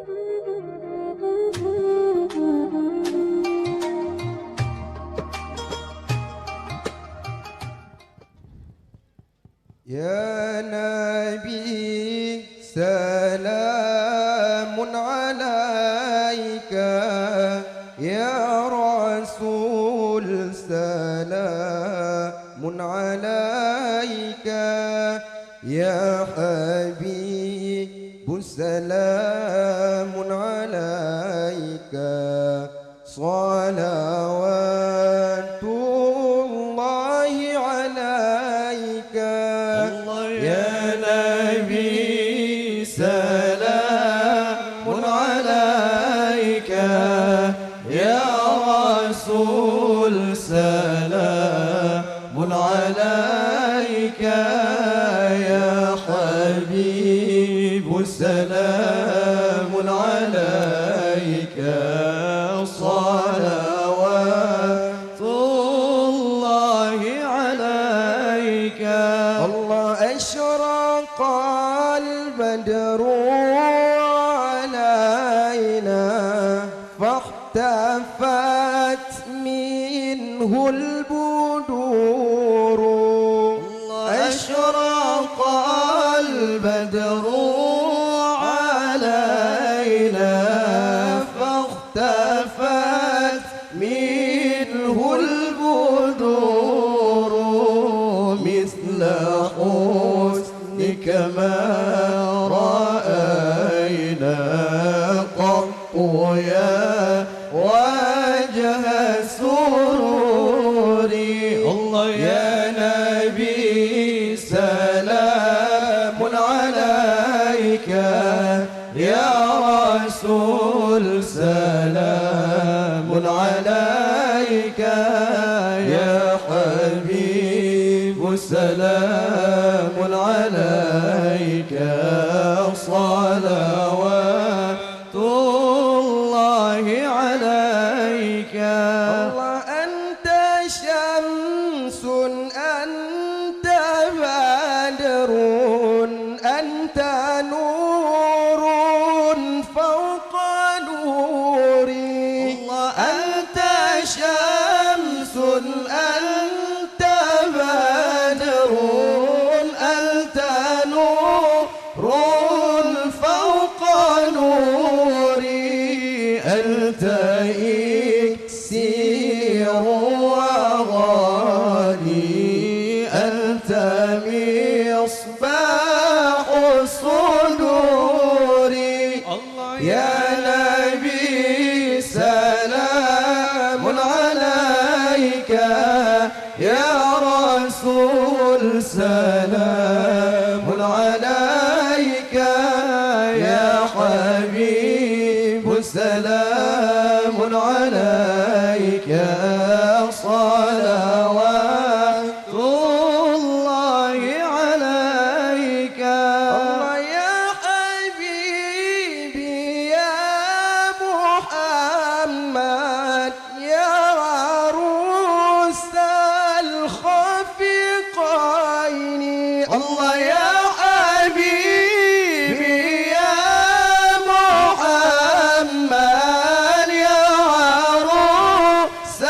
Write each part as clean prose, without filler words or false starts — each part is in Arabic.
يا نبي سلام عليك، يا رسول سلام عليك، يا حبيب سلام عليك، صلوات الله عليك. يا نبي سلام عليك، يا رسول سلام عليك، يا حبيب سلام عليك، صلوات الله عليك. الله أشرق البدر علينا، فاختفت منه البدور. أشرق البدر علينا، فاختفت منه البدور، مثل حسنك ما رأينا قط يا وجه السرور. الله يا نبي سلام عليك، يا رسول سلام عليك، يا حبيب سلام عليك، صلوات الله عليك. الله أنت شمس، أنت بدر، أنت نور فوق نوري. أنت شمس، أنت بدر، أنت نور فوق نوري، أنت إكسير وغالي، أنت مصباح الصدور. يا نبي سلام عليك، يا رسول سلام عليك، يا حبيب سلام عليك، صلوات الله عليك. الله يا حبيبي يا محمد، يا عروس الخفقين. الله يا حبيبي يا محمد، يا عروس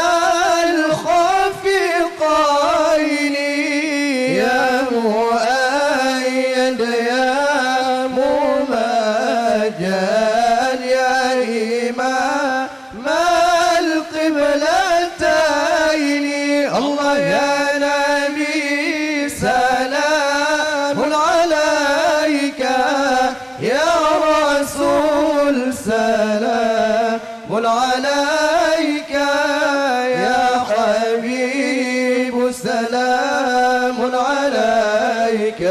الخفقين، يا مؤيد يا ممجد، يا إمام القبلتين. الله يا نبي سلام عليك، يا رسول سلام عليك، يا حبيب سلام عليك،